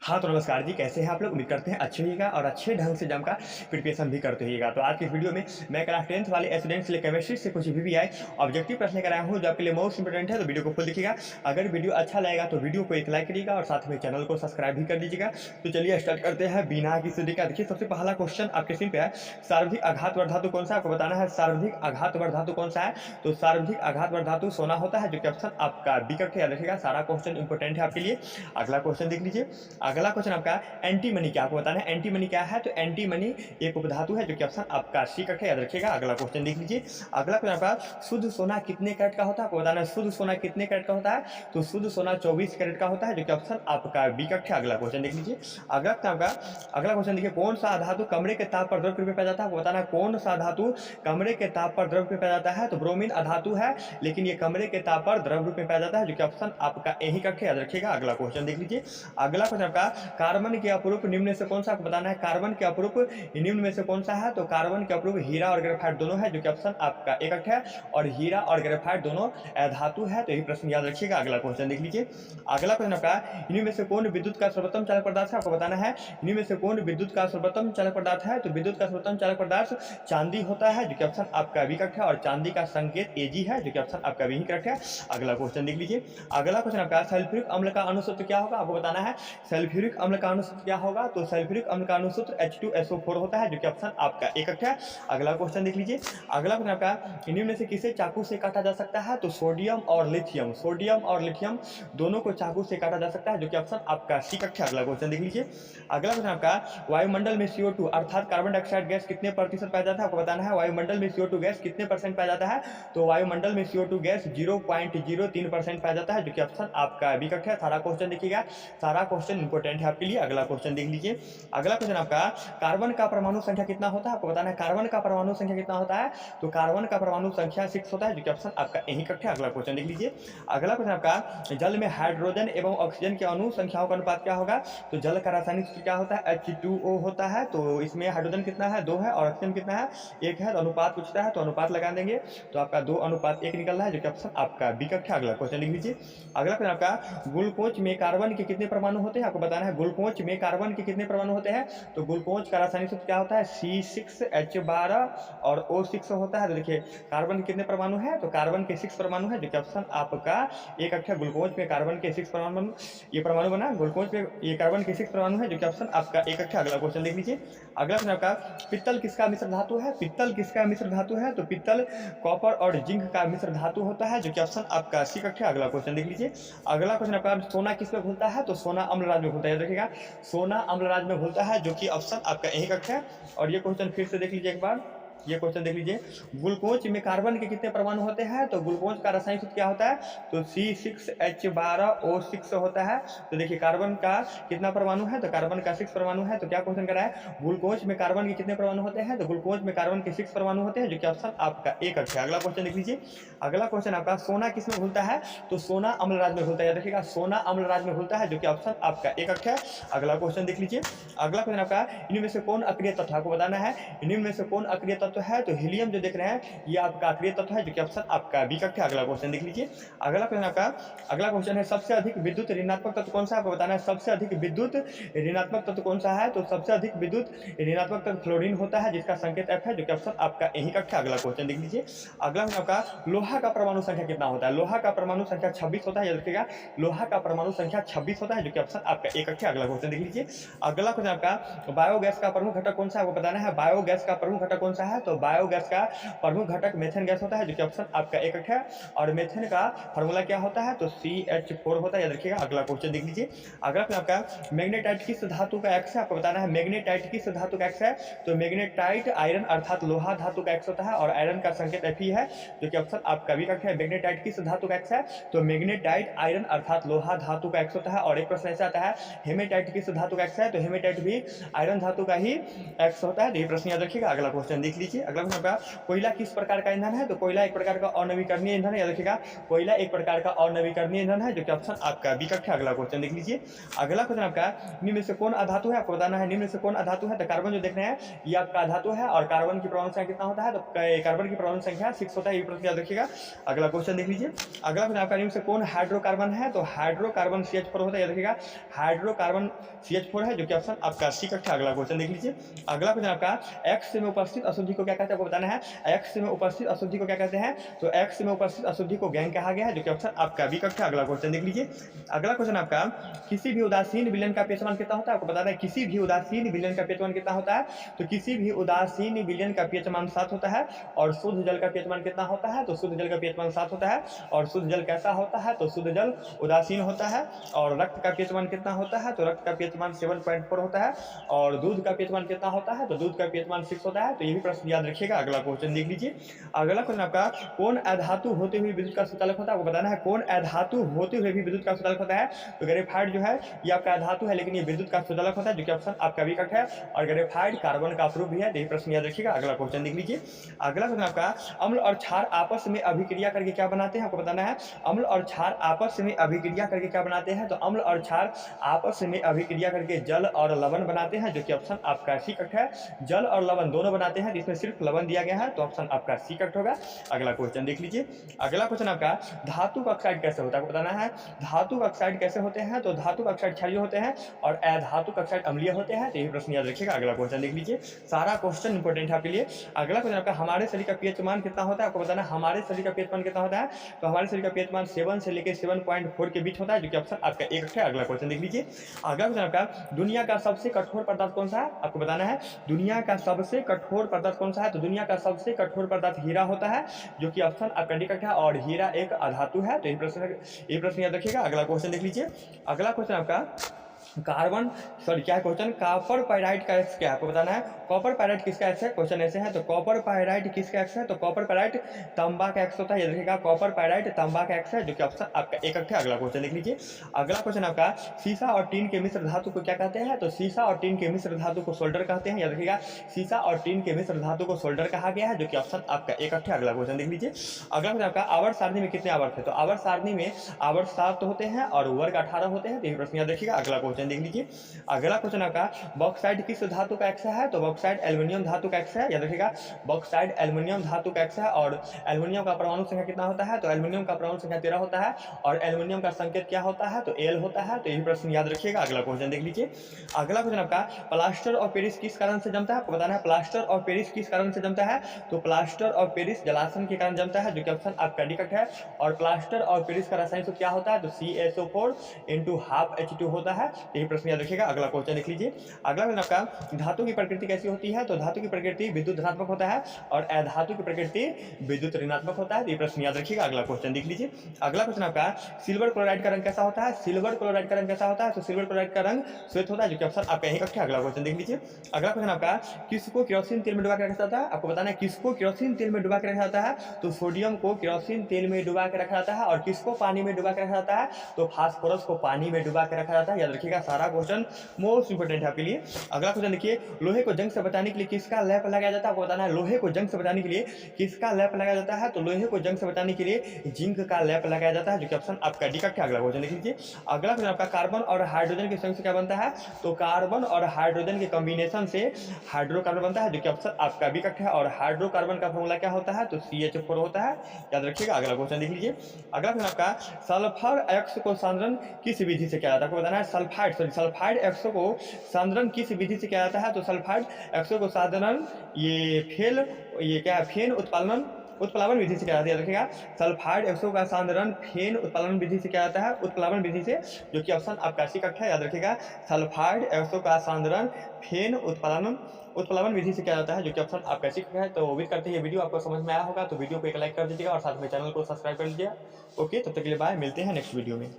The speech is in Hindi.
हाँ, तो नमस्कार जी, कैसे हैं आप लोग? उम्मीद करते हैं अच्छे रहिएगा और अच्छे ढंग से एग्ज़ाम का प्रिपरेशन भी करते रहिएगा। तो आज की इस वीडियो में मैं क्लास 10th वाले स्टूडेंट्स के लिए केमिस्ट्री से कुछ वीवीआई ऑब्जेक्टिव प्रश्न लेकर आया हूँ, जो आपके लिए मोस्ट इंपोर्टेंट है, तो वीडियो को फुल देखिएगा। अगर वीडियो अच्छा लगेगा तो वीडियो को एक लाइक करिएगा और साथ में चैनल को सब्सक्राइब भी कर दीजिएगा। तो चलिए स्टार्ट करते हैं बिना किसी देरी का। देखिए, सबसे पहला क्वेश्चन आपके स्क्रीन पे है, सर्वाधिक आघात वर्धातु कौन सा है? आपको बताना है सर्वाधिक आघात वर्धातु कौन सा है। तो सर्वाधिक आघात वर्धातु सोना होता है, जो कि ऑप्शन आपका बी करेक्ट याद रखिएगा। सारा क्वेश्चन इंपोर्टेंट है आपके लिए। अगला क्वेश्चन देख लीजिए। अगला क्वेश्चन आपका एंटीमनी क्या, आपको बताना है एंटीमनी क्या है। तो एंटीमनी एक उपधातु है, जो कि ऑप्शन आपका सी कट है, याद रखिएगा। अगला क्वेश्चन देख लीजिए। अगला क्वेश्चन आपका शुद्ध सोना कितने कैरेट का होता है? आपको बताना है शुद्ध सोना कितने कैरेट का होता है। तो शुद्ध सोना 24 कैरेट का होता है, जो कि ऑप्शन आपका बी कट है। अगला क्वेश्चन देख लीजिए। अगला क्वेश्चन देखिए, कौन सा धातु कमरे के ताप पर द्रव रूप में पाया जाता है? आपको बताना है कौन सा धातु कमरे के ताप पर द्रव रूप में पाया जाता है। तो ब्रोमीन अधातु है, लेकिन ये कमरे के ताप पर द्रव रूप में पाया जाता है, जो कि ऑप्शन आपका यही कट है, याद रखिएगा। अगला क्वेश्चन देख लीजिए। अगला क्वेश्चन आपका कार्बन के अपरूप निम्न में से कौन सा, आपको बताना है कार्बन के अपरूप निम्न में से कौन सा है। तो कार्बन के अपरूप हीरा और ग्रेफाइट दोनों है, जो कि ऑप्शन आपका एक है। और हीरा और ग्रेफाइट दोनों धातु है, तो यही प्रश्न याद रखिएगा। अगला क्वेश्चन देख लीजिए। अगला क्वेश्चन आपका इन्हीं में से कौन विद्युत का सर्वोत्तम चालक पदार्थ है? आपको बताना है इन्हीं में से कौन विद्युत का सर्वोत्तम चालक पदार्थ है। तो विद्युत का सर्वोत्तम चालक पदार्थ चांदी होता है, जो कि ऑप्शन आपका बी करेक्ट है। और चांदी का संकेत एजी है, जो कि ऑप्शन आपका बी करेक्ट है। अगला क्वेश्चन देख लीजिए। अगला क्वेश्चन आपका सल्फ्यूरिक अम्ल का अणुसूत्र क्या होगा? आपको बताना है सल्फ्यूरिक अम्ल का अणुसूत्र क्या होगा। तो सल्फ्यूरिक अम्ल का अणुसूत्र H2SO4 होता है, जो कि ऑप्शन आपका एक है। अगला क्वेश्चन देख लीजिए। अगला क्वेश्चन आपका इन्हीं में से किसे चाकू से काटा जा सकता है? तो सोडियम और लिथियम, सोडियम और लिथियम दोनों को चाकू से काटा जा सकता है, जो कि ऑप्शन आपका सी है। अगला क्वेश्चन देख लीजिए। अगला क्वेश्चन आपका वायुमंडल में CO2 अर्थात कार्बन डाइऑक्साइड गैस कितने प्रतिशत पाया जाता है? आपको बताना है वायुमंडल में CO2 गैस कितने परसेंट पाया जाता है। तो वायुमंडल में CO2 गैस 0.03% पाया जाता है, जो कि ऑप्शन आपका बी है। सारा क्वेश्चन देखिएगा, सारा क्वेश्चन इंपोर्टेंट है आपके लिए। अगला क्वेश्चन देख लीजिए। अगला क्वेश्चन आपका कार्बन का परमाणु संख्या कितना होता है? आपको बताना है कार्बन का परमाणु संख्या कितना होता है। तो कार्बन का परमाणु संख्या 6 होता है, जो कि ऑप्शन आपका यही करेक्ट है। अगला क्वेश्चन देख लीजिए। अगला क्वेश्चन आपका जल में हाइड्रोजन एवं ऑक्सीजन के अणु संख्याओं का अनुपात क्या होगा। तो जल का रासायनिक सूत्र क्या होता है? H2O होता है। तो इसमें हाइड्रोजन कितना है? 2 है। और ऑक्सीजन कितना है? 1 है। तो अनुपात पूछता है, तो अनुपात लगा देंगे, तो आपका 2:1 निकल रहा है, जो कि ऑप्शन आपका बी करेक्ट है। अगला क्वेश्चन लिख लीजिए। अगला क्वेश्चन आपका ग्लूकोज में कार्बन के कितने परमाणु होते हैं? आपको बताना है ग्लूकोज में कार्बन के कितने परमाणु होते हैं। तो ग्लूकोज का रासायनिक सूत्र क्या होता है? C6H12 और O6 होता है। तो देखिए कार्बन के कितने परमाणु है। तो कार्बन के 6 परमाणु है, जो कि ऑप्शन आपका एक अच्छा ग्लूकोज में कार्बन के 6 परमाणु, ये परमाणु बना ग्लूकोज में, ये कार्बन के 6 परमाणु है, जो कि ऑप्शन आपका एक अच्छा। अगला क्वेश्चन देख लीजिए। अगला क्वेश्चन आपका पित्तल किसका मिश्र धातु है? पित्तल किसका मिश्र धातु है। तो पित्तल कॉपर और जिंक का मिश्र धातु होता है, जो कि ऑप्शन आपका सी करेक्ट है। अगला क्वेश्चन देख लीजिए। अगला क्वेश्चन आपका सोना किस में घुलता है। तो सोना अम्लराज में घुलता है, याद रखिएगा सोना अम्लराज में घुलता है, जो कि ऑप्शन आपका यही करेक्ट है। और ये क्वेश्चन फिर से देख लीजिए एक बार, ये क्वेश्चन देख लीजिए। ग्लूकोज में कार्बन के कितने परमाणु होते हैं। तो ग्लूकोज का रासायनिक सूत्र क्या होता है। तो C6H12O6 होता है। तो देखिए कार्बन का कितना परमाणु है। तो कार्बन का 6 परमाणु है। तो क्या क्वेश्चन कर रहा है, ग्लूकोज में कार्बन के कितने परमाणु होते हैं। तो ग्लूकोज में कार्बन के 6 परमाणु होते हैं, जो कि ऑप्शन आपका एक है। अगला क्वेश्चन देख लीजिए। अगला क्वेश्चन आपका सोना किस में घुलता है। तो सोना अम्लराज में घुलता है, याद रखिएगा सोना अम्लराज में घुलता है, जो कि ऑप्शन आपका एक है। अगला क्वेश्चन देख लीजिए। अगला क्वेश्चन आपका इनमें से कौन अक्रिय तत्व, आपको बताना है इनमें से कौन अक्रिय तत्व है। तो हीलियम जो देख रहे हैं, ये आपका अक्रिय तत्व है, जो कि ऑप्शन आपका बी करेक्ट है। अगला क्वेश्चन देख लीजिए। अगला क्वेश्चन आपका अगला क्वेश्चन है सबसे अधिक विद्युत ऋणात्मक तत्व कौन सा है। आपको बताना है सबसे अधिक विद्युत ऋणात्मक तत्व कौन सा है। तो सबसे अधिक विद्युत ऋणात्मक तत्व फ्लोरीन होता है, जिसका संकेत F है, जो कि ऑप्शन आपका यही करेक्ट है। अगला क्वेश्चन देख लीजिए। अगला क्वेश्चन आपका लोहा का परमाणु संख्या कितना होता है। लोहा का परमाणु संख्या 26 होता है, याद रखिएगा लोहा का परमाणु संख्या 26 होता है, जो कि ऑप्शन आपका एक है। अगला क्वेश्चन देख लीजिए। अगला क्वेश्चन आपका बायोगैस का प्रमुख घटक कौन सा है। आपको बताना है बायोगैस का प्रमुख घटक कौन सा है। तो बायोगैस का प्रमुख घटक मेथेन गैस होता है, जो कि ऑप्शन आपका एक है। और मेथेन का फार्मूला क्या होता है। तो CH4 होता है, याद रखिएगा। अगला क्वेश्चन देख लीजिए। अगला आपका मैग्नेटाइट किस धातु का एक्स है। आपको बताना है मैग्नेटाइट किस धातु का एक्स है। तो मैग्नेटाइट आयरन अर्थात लोहा धातु का एक्स होता है, और आयरन का संकेत Fe है, जो कि ऑप्शन आपका भी करेक्ट है। मैग्नेटाइट किस धातु का एक्स है। तो मैग्नेटाइट आयरन अर्थात लोहा धातु का एक्स होता है। और एक प्रश्न ऐसा आता है हेमेटाइट किस धातु का एक्स है। तो हेमेटाइट भी आयरन धातु का ही एक्स होता है। तो ये प्रश्न याद रखिएगा। अगला क्वेश्चन देख लीजिए। लीजिए। अगला क्वेश्चन आपका कोयला किस प्रकार का ईंधन है, तो कोयला एक प्रकार का अनवीकरणीय ईंधन है, याद रखिएगा कोयला एक प्रकार का अनवीकरणीय ईंधन है, जो कि ऑप्शन आपका बी करेक्ट है। अगला क्वेश्चन देख लीजिए। अगला क्वेश्चन आपका निम्न में से कौन अधातु है, आपको बताना है निम्न में से कौन अधातु है। तो कार्बन जो देख रहे हैं ये आपका अधातु है और कार्बन की परमाणु संख्या कितना होता है, तो कार्बन की परमाणु संख्या 6 होता है, ये प्रश्न याद रखिएगा। अगला क्वेश्चन देख लीजिए। अगला क्वेश्चन आपका निम्न से कौन हाइड्रोकार्बन है, तो हाइड्रोकार्बन CH4 होता है, याद रखिएगा हाइड्रोकार्बन CH4 है, जो कि ऑप्शन आपका सी करेक्ट है। अगला क्वेश्चन देख लीजिए। अगला क्वेश्चन आपका एक्स में उपस्थित अशुद्धि को क्या कहते हैं, आपको बताना है एक्स में उपस्थित अशुद्धि को क्या कहते हैं, तो एक्स में उपस्थित अशुद्धि को गैंग कहा गया है, जो कि ऑप्शन आपका बी करेक्ट है। अगला क्वेश्चन देख लीजिए। अगला क्वेश्चन आपका किसी भी उदासीन विलयन का पीएच मान कितना होता है, आपको बताना है किसी भी उदासीन विलयन का पीएच मान कितना होता है, तो किसी भी उदासीन विलयन का पीएच मान 7 होता है। और शुद्ध जल का पीएच मान कितना होता है, तो शुद्ध जल का पीएच मान 7 होता है। और शुद्ध जल कैसा होता है, तो शुद्ध जल उदासीन होता है। और रक्त का पीएच मान कितना होता है, तो रक्त का पीएच मान 7.4 होता है। और दूध का पीएच मान कितना होता है, तो दूध का पीएच मान 6 होता है। तो ये भी प्रश्न याद रखिएगा। अगला क्वेश्चन देख लीजिए। अगला क्वेश्चन आपका कौन अधातु होते हुए विद्युत का सुचालक होता है, आपको बताना है कौन अधातु होते हुए भी विद्युत का सुचालक होता है। तो ग्रेफाइट जो है ये आपका अधातु है, लेकिन ये विद्युत का सुचालक होता है, जो कि ऑप्शन आपका बी करेक्ट है। और ग्रेफाइट कार्बन का प्रूफ भी है, तो ये प्रश्न याद रखिएगा। अगला क्वेश्चन देख लीजिए। अगला क्वेश्चन आपका अम्ल और क्षार आपस में अभिक्रिया करके क्या बनाते हैं, आपको बताना है अम्ल और क्षार आपस में अभिक्रिया करके क्या बनाते हैं। तो अम्ल और क्षार आपस में अभिक्रिया करके जल और लवण बनाते हैं, जो कि ऑप्शन आपका सी करेक्ट है। जल और लवण दोनों बनाते हैं, इसमें सिर्फ लवण दिया गया है, तो ऑप्शन आपका सी करेक्ट होगा। अगला क्वेश्चन देख लीजिए। अगला क्वेश्चन आपका धातु का ऑक्साइड कैसे होता है, आपको बताना है धातु का ऑक्साइड कैसे होते हैं। तो धातु का ऑक्साइड क्षारीय होते हैं और अधातु का ऑक्साइड अम्लीय होते हैं, तो ये प्रश्न याद रखिएगा। अगला क्वेश्चन देख लीजिए। सारा क्वेश्चन इंपॉर्टेंट है आपके लिए। अगला क्वेश्चन आपका हमारे शरीर का पीएच मान कितना होता है, आपको बताना है हमारे शरीर का पीएच मान कितना होता है। तो हमारे शरीर का पीएच मान 7 से लेकर 7.4 के बीच होता है, जो कि ऑप्शन आपका एक है। अगला क्वेश्चन देख लीजिए। अगला क्वेश्चन आपका दुनिया का सबसे कठोर पदार्थ कौन सा है, आपको बताना है दुनिया का सबसे कठोर पदार्थ कौन सा है। तो दुनिया का सबसे कठोर पदार्थ हीरा होता है, जो कि ऑप्शन आपका डी करेक्ट है। और हीरा एक अधातु है, तो ये प्रश्न याद रखिएगा। अगला क्वेश्चन देख लीजिए। अगला क्वेश्चन आपका कार्बन क्या है क्वेश्चन, कॉपर पाइराइड का एक्स क्या है, आपको बताना है कॉपर पाइराइड किसका एक्स है। क्वेश्चन ऐसे है, तो कॉपर पाइराइड किसका एक्स है, तो कॉपर पाइराइड तांबा का एक्स होता है, याद रखिएगा कॉपर पाइराइड तांबा का एक्स है, जो कि ऑप्शन आपका एक है। अगला क्वेश्चन देख लीजिए। अगला क्वेश्चन आपका सीसा और टीन के मिश्र धातु को क्या कहते हैं। तो सीसा और टीन के मिश्र धातु को सोल्डर कहते हैं, याद रखिएगा सीसा और टीन के मिश्र धातु को सोल्डर कहा गया है, जो कि ऑप्शन आपका एक है। अगला क्वेश्चन देख लीजिए। अगला क्वेश्चन आपका आवर्त सारणी में कितने आवर्त है। तो आवर्त सारणी में आवर्त 7 होते हैं और वर्ग 18 होते हैं, तो ये प्रश्न याद रखिएगा। अगला क्वेश्चन देख लीजिए। अगला क्वेश्चन आपका बॉक्साइड किस धातु का एक्स है। तो बॉक्साइड एल्युमिनियम धातु का एक्स है, याद रखिएगा बॉक्साइड एल्युमिनियम धातु का एक्स है। और एल्युमिनियम का परमाणु संख्या कितना होता है, तो एल्युमिनियम का परमाणु संख्या 13 होता है। और एल्युमिनियम का संकेत क्या होता है, तो एल होता है, तो यही प्रश्न याद रखिएगा। अगला क्वेश्चन देख लीजिए। अगला क्वेश्चन आपका प्लास्टर और पेरिस किस कारण से जमता है, आपको बताना है प्लास्टर और पेरिस किस कारण से जमता है। तो प्लास्टर और पेरिस जलासन के कारण जमता है, जो कि ऑप्शन आपका डी करेक्ट है। और प्लास्टर और पेरिस का रासायनिक सूत्र क्या होता है, तो CaSO4 × ½ H2 होता है, यही प्रश्न याद रखिएगा। अगला क्वेश्चन देख लीजिए। अगला क्वेश्चन आपका धातु की प्रकृति कैसी होती है। तो धातु की प्रकृति विद्युत धनात्मक होता है और अधातु की प्रकृति विद्युत ऋणात्मक होता है, तो ये प्रश्न याद रखिएगा। अगला क्वेश्चन देख लीजिए। अगला क्वेश्चन आपका सिल्वर क्लोराइड का रंग कैसा होता है। सिल्वर क्लोराइड का रंग कैसा होता है, तो सिल्वर क्लोराइड का रंग श्वेत होता है, जो कि ऑप्शन आपका यही करेक्ट है। अगला क्वेश्चन देख लीजिए। अगला क्वेश्चन आपका किसको केरोसिन तेल में डुबा के रखा जाता है, आपको बताना है किसको केरोसिन तेल में डुबा के रखा जाता है। तो सोडियम को केरोसिन तेल में डुबा के रखा जाता है। और किसको पानी में डुबा के रखा जाता है, तो फास्फोरस को पानी में डुबा के रखा जाता है, याद रखिएगा। सारा क्वेश्चन मोस्ट इंपोर्टेंट है आपके लिए। अगला क्वेश्चन देखिए, लोहे को जंग से बचाने के लिए किसका लेप लगाया जाता है, आपको बताना है लोहे को जंग से बचाने के लिए किसका लेप लगाया जाता है। तो लोहे को जंग से बचाने के लिए जिंक का लेप लगाया जाता है, जो कि ऑप्शन आपका डी करेक्ट है। अगला क्वेश्चन देख लीजिए। अगला क्वेश्चन आपका कार्बन और हाइड्रोजन के संयुक्त से क्या बनता है। तो कार्बन और हाइड्रोजन के कॉम्बिनेशन से हाइड्रोकार्बन बनता है, जो कि ऑप्शन आपका बी करेक्ट है। और हाइड्रोकार्बन का फॉर्मूला क्या होता है, तो CH4 होता है, याद रखिएगा। अगला क्वेश्चन देख लीजिए। अगला क्वेश्चन आपका सल्फर एक्स को सांद्रण किस विधि से किया जाता है, आपको बताना है सल्फाइड एक्स को सांद्रण किस विधि से किया जाता है। तो सल्फाइड एक्स को सांद्रण फेन उत्प्लावन विधि से किया जाता है, याद रखिएगा सल्फाइड एक्सो का सांद्रण फेन उत्प्लावन विधि से किया जाता है, उत्प्लावन विधि से, जो कि ऑप्शन आपका सी करेक्ट है, याद रखिएगा सल्फाइड एक्सो का सांद्रण फेन उत्प्लावन विधि से किया जाता है, जो कि ऑप्शन आपका सी करेक्ट है। तो उम्मीद करते हैं ये वीडियो आपको समझ में आया होगा, तो वीडियो को एक लाइक कर दीजिएगा और साथ में चैनल को सब्सक्राइब कर लीजिएगा। ओके, तब तक के लिए बाय, मिलते हैं नेक्स्ट वीडियो में।